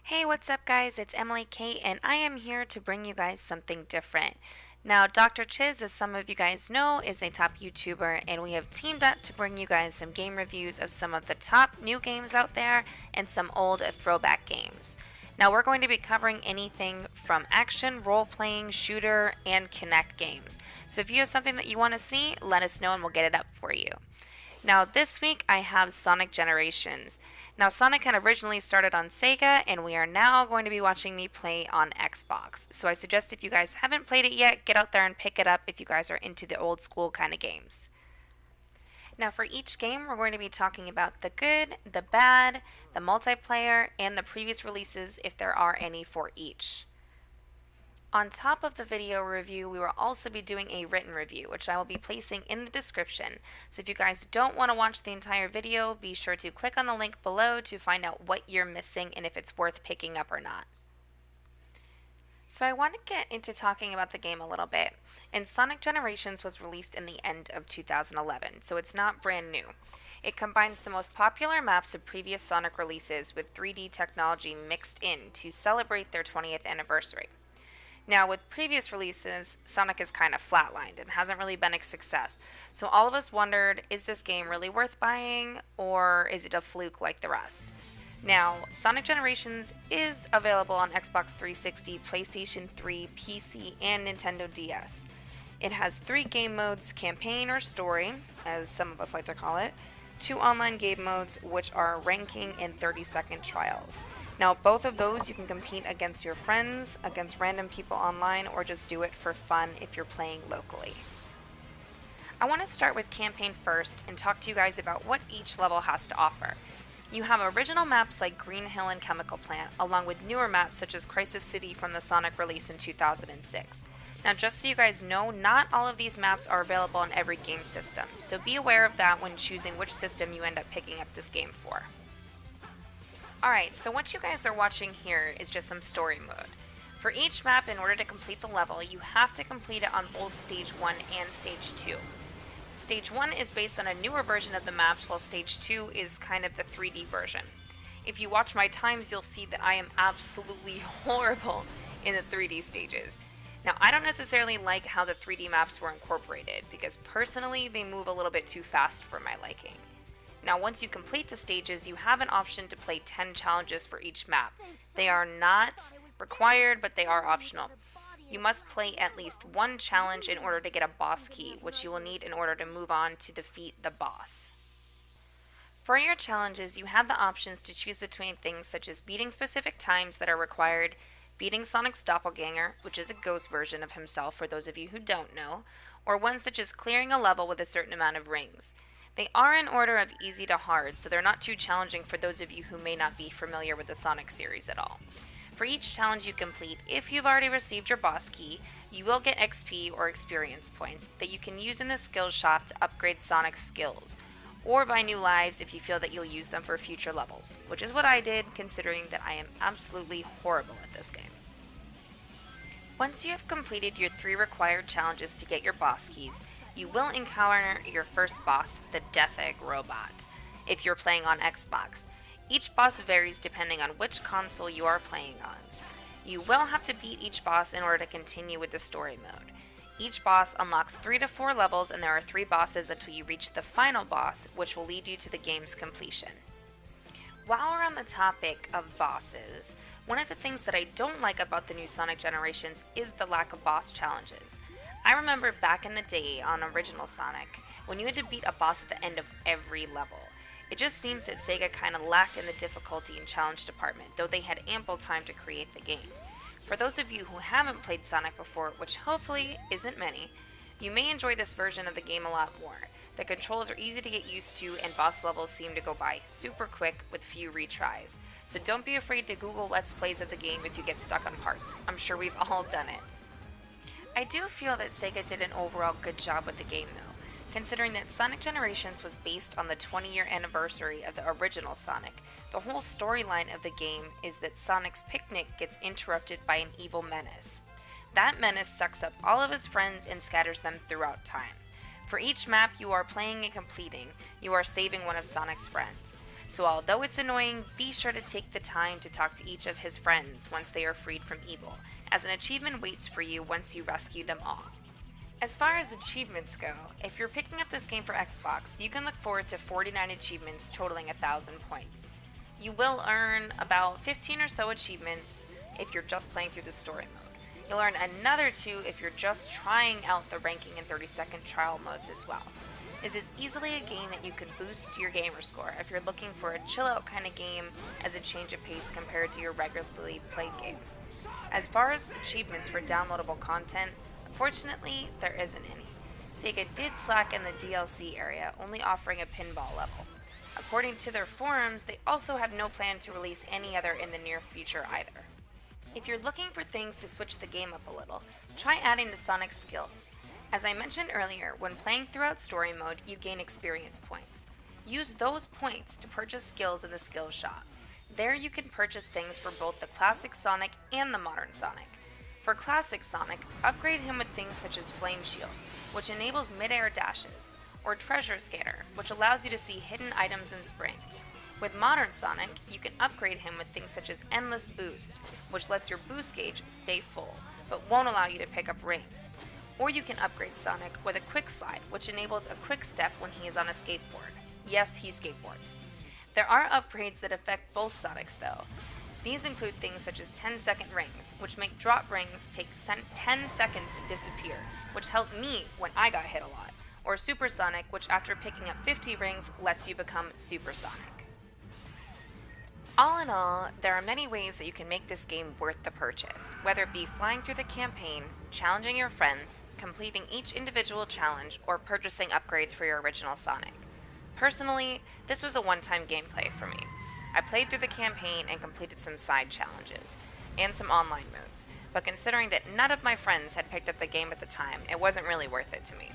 Hey, what's up, guys? It's Emmaleighkate, and I am here to bring you guys something different. Now, Dr. Chiz, as some of you guys know, is a top YouTuber, and we have teamed up to bring you guys some game reviews of some of the top new games out there and some old throwback games. Now, we're going to be covering anything from action, role playing, shooter, and Kinect games. So if you have something that you want to see, let us know and we'll get it up for you. Now, this week I have Sonic Generations. Now, Sonic had originally started on Sega, and we are now going to be watching me play on Xbox. So I suggest if you guys haven't played it yet, get out there and pick it up if you guys are into the old school kind of games. Now, for each game, we're going to be talking about the good, the bad, the multiplayer, and the previous releases if there are any for each. On top of the video review, we will also be doing a written review, which I will be placing in the description. So if you guys don't want to watch the entire video, be sure to click on the link below to find out what you're missing and if it's worth picking up or not. So I want to get into talking about the game a little bit. And Sonic Generations was released in the end of 2011, so it's not brand new. It combines the most popular maps of previous Sonic releases with 3D technology mixed in to celebrate their 20th anniversary. Now, with previous releases, Sonic is kind of flatlined and hasn't really been a success. So all of us wondered, is this game really worth buying, or is it a fluke like the rest? Now, Sonic Generations is available on Xbox 360, PlayStation 3, PC, and Nintendo DS. It has 3 game modes, campaign or story, as some of us like to call it, 2 online game modes, which are ranking and 30-second trials. Now, both of those you can compete against your friends, against random people online, or just do it for fun if you're playing locally. I want to start with campaign first and talk to you guys about what each level has to offer. You have original maps like Green Hill and Chemical Plant, along with newer maps such as Crisis City from the Sonic release in 2006. Now, just so you guys know, not all of these maps are available on every game system, so be aware of that when choosing which system you end up picking up this game for. Alright, so what you guys are watching here is just some story mode. For each map, in order to complete the level, you have to complete it on both Stage 1 and Stage 2. Stage 1 is based on a newer version of the maps, while Stage 2 is kind of the 3D version. If you watch my times, you'll see that I am absolutely horrible in the 3D stages. Now, I don't necessarily like how the 3D maps were incorporated, because personally, they move a little bit too fast for my liking. Now, once you complete the stages, you have an option to play 10 challenges for each map. They are not required, but they are optional. You must play at least one challenge in order to get a boss key, which you will need in order to move on to defeat the boss. For your challenges, you have the options to choose between things such as beating specific times that are required, beating Sonic's doppelganger, which is a ghost version of himself for those of you who don't know, or ones such as clearing a level with a certain amount of rings. They are in order of easy to hard, so they're not too challenging for those of you who may not be familiar with the Sonic series at all. For each challenge you complete, if you've already received your boss key, you will get XP or experience points that you can use in the skills shop to upgrade Sonic's skills, or buy new lives if you feel that you'll use them for future levels, which is what I did, considering that I am absolutely horrible at this game. Once you have completed your 3 required challenges to get your boss keys, you will encounter your first boss, the Death Egg Robot, if you're playing on Xbox. Each boss varies depending on which console you are playing on. You will have to beat each boss in order to continue with the story mode. Each boss unlocks 3 to 4 levels, and there are 3 bosses until you reach the final boss, which will lead you to the game's completion. While we're on the topic of bosses, one of the things that I don't like about the new Sonic Generations is the lack of boss challenges. I remember back in the day on original Sonic, when you had to beat a boss at the end of every level. It just seems that Sega kinda lacked in the difficulty and challenge department, though they had ample time to create the game. For those of you who haven't played Sonic before, which hopefully isn't many, you may enjoy this version of the game a lot more. The controls are easy to get used to, and boss levels seem to go by super quick with few retries. So don't be afraid to Google Let's Plays of the game if you get stuck on parts. I'm sure we've all done it. I do feel that Sega did an overall good job with the game though, considering that Sonic Generations was based on the 20-year anniversary of the original Sonic. The whole storyline of the game is that Sonic's picnic gets interrupted by an evil menace. That menace sucks up all of his friends and scatters them throughout time. For each map you are playing and completing, you are saving one of Sonic's friends. So although it's annoying, be sure to take the time to talk to each of his friends once they are freed from evil, as an achievement waits for you once you rescue them all. As far as achievements go, if you're picking up this game for Xbox, you can look forward to 49 achievements totaling 1,000 points. You will earn about 15 or so achievements if you're just playing through the story mode. You'll earn another 2 if you're just trying out the ranking and 30-second trial modes as well. This is easily a game that you can boost your gamer score if you're looking for a chill out kind of game as a change of pace compared to your regularly played games. As far as achievements for downloadable content, unfortunately, there isn't any. Sega did slack in the DLC area, only offering a pinball level. According to their forums, they also have no plan to release any other in the near future either. If you're looking for things to switch the game up a little, try adding the Sonic skills. As I mentioned earlier, when playing throughout story mode, you gain experience points. Use those points to purchase skills in the skills shop. There you can purchase things for both the classic Sonic and the modern Sonic. For classic Sonic, upgrade him with things such as Flame Shield, which enables mid-air dashes, or Treasure Scanner, which allows you to see hidden items and springs. With modern Sonic, you can upgrade him with things such as Endless Boost, which lets your boost gauge stay full, but won't allow you to pick up rings. Or you can upgrade Sonic with a Quick Slide, which enables a quick step when he is on a skateboard. Yes, he skateboards. There are upgrades that affect both Sonics though. These include things such as 10-second rings, which make drop rings take 10 seconds to disappear, which helped me when I got hit a lot. Or Super Sonic, which after picking up 50 rings lets you become Super Sonic. All in all, there are many ways that you can make this game worth the purchase, whether it be flying through the campaign, challenging your friends, completing each individual challenge, or purchasing upgrades for your original Sonic. Personally, this was a one-time gameplay for me. I played through the campaign and completed some side challenges, and some online modes, but considering that none of my friends had picked up the game at the time, it wasn't really worth it to me.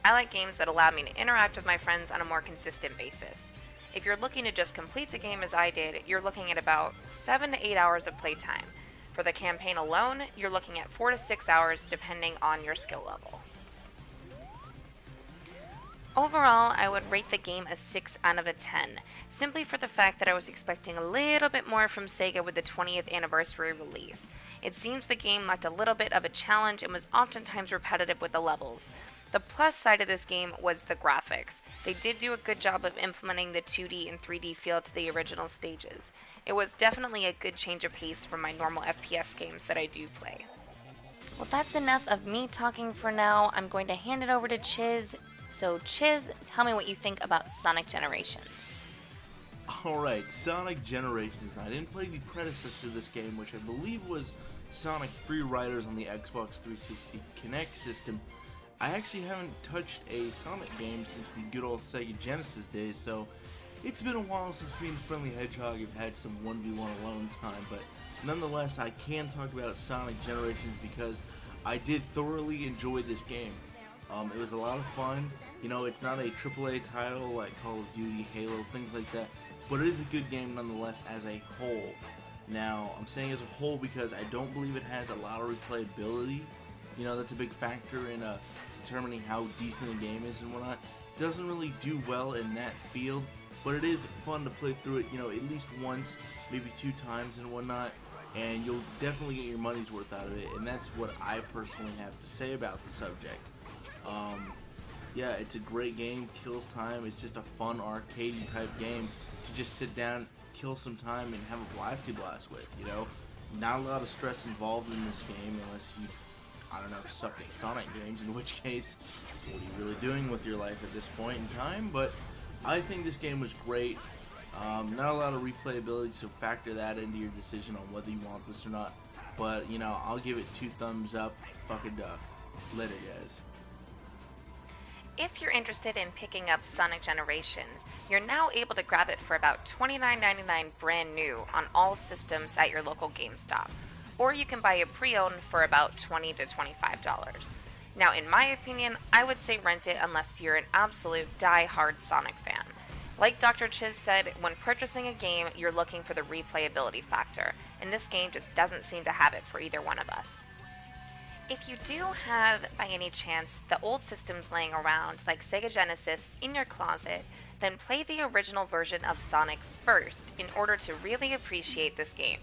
I like games that allow me to interact with my friends on a more consistent basis. If you're looking to just complete the game as I did, you're looking at about 7 to 8 hours of playtime. For the campaign alone, you're looking at 4 to 6 hours depending on your skill level. Overall, I would rate the game a 6 out of 10, simply for the fact that I was expecting a little bit more from Sega with the 20th anniversary release. It seems the game lacked a little bit of a challenge and was oftentimes repetitive with the levels. The plus side of this game was the graphics. They did do a good job of implementing the 2D and 3D feel to the original stages. It was definitely a good change of pace from my normal FPS games that I do play. Well, that's enough of me talking for now. I'm going to hand it over to Chiz. So Chiz, tell me what you think about Sonic Generations. Alright, Sonic Generations. I didn't play the predecessor to this game, which I believe was Sonic Free Riders on the Xbox 360 Kinect system. I actually haven't touched a Sonic game since the good old Sega Genesis days, so it's been a while since me and Friendly Hedgehog have had some 1v1 alone time, but nonetheless I can talk about Sonic Generations because I did thoroughly enjoy this game. It was a lot of fun. You know, it's not a AAA title like Call of Duty, Halo, things like that, but it is a good game nonetheless as a whole. Now, I'm saying as a whole because I don't believe it has a lot of replayability. You know, that's a big factor in determining how decent a game is and whatnot. It doesn't really do well in that field, but it is fun to play through it, you know, at least once, maybe 2 times and whatnot, and you'll definitely get your money's worth out of it, and that's what I personally have to say about the subject. Yeah, it's a great game, kills time. It's just a fun arcadey type game to just sit down, kill some time, and have a blasty blast with, you know? Not a lot of stress involved in this game unless you, I don't know, suck at Sonic games, in which case, what are you really doing with your life at this point in time? But I think this game was great. Not a lot of replayability, so factor that into your decision on whether you want this or not. But, you know, I'll give it 2 thumbs up. Fuck a duck. Later, guys. If you're interested in picking up Sonic Generations, you're now able to grab it for about $29.99 brand new on all systems at your local GameStop. Or you can buy it pre-owned for about $20 to $25. Now, in my opinion, I would say rent it unless you're an absolute die-hard Sonic fan. Like Dr. Chiz said, when purchasing a game, you're looking for the replayability factor, and this game just doesn't seem to have it for either one of us. If you do have, by any chance, the old systems laying around, like Sega Genesis, in your closet, then play the original version of Sonic first in order to really appreciate this game.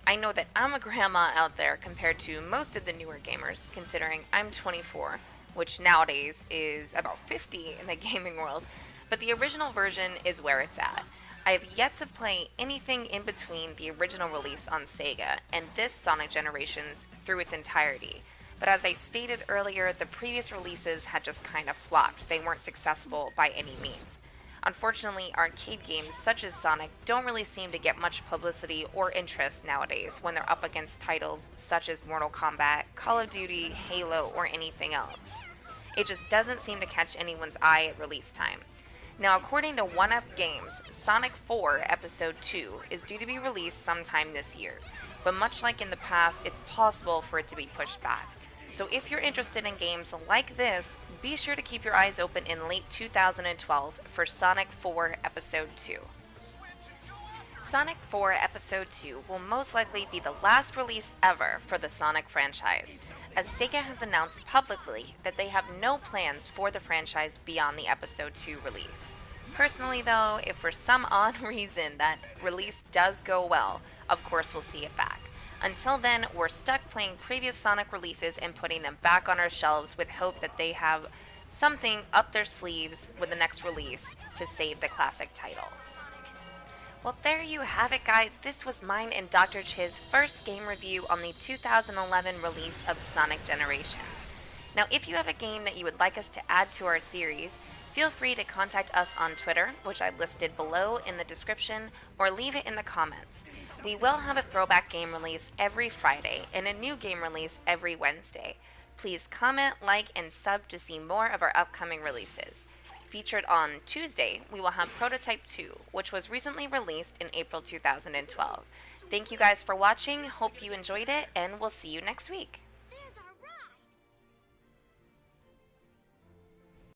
I know that I'm a grandma out there compared to most of the newer gamers, considering I'm 24, which nowadays is about 50 in the gaming world, but the original version is where it's at. I have yet to play anything in between the original release on Sega and this Sonic Generations through its entirety. But as I stated earlier, the previous releases had just kind of flopped. They weren't successful by any means. Unfortunately, arcade games such as Sonic don't really seem to get much publicity or interest nowadays when they're up against titles such as Mortal Kombat, Call of Duty, Halo, or anything else. It just doesn't seem to catch anyone's eye at release time. Now, according to 1UP Games, Sonic 4 Episode 2 is due to be released sometime this year, but much like in the past, it's possible for it to be pushed back. So if you're interested in games like this, be sure to keep your eyes open in late 2012 for Sonic 4 Episode 2. Sonic 4 Episode 2 will most likely be the last release ever for the Sonic franchise, as Sega has announced publicly that they have no plans for the franchise beyond the Episode 2 release. Personally though, if for some odd reason that release does go well, of course we'll see it back. Until then, we're stuck playing previous Sonic releases and putting them back on our shelves with hope that they have something up their sleeves with the next release to save the classic title. Well, there you have it, guys. This was mine and Dr. Chiz's first game review on the 2011 release of Sonic Generations. Now, if you have a game that you would like us to add to our series, feel free to contact us on Twitter, which I've listed below in the description, or leave it in the comments. We will have a throwback game release every Friday and a new game release every Wednesday. Please comment, like, and sub to see more of our upcoming releases. Featured on Tuesday, we will have Prototype 2, which was recently released in April 2012. Thank you guys for watching, hope you enjoyed it, and we'll see you next week.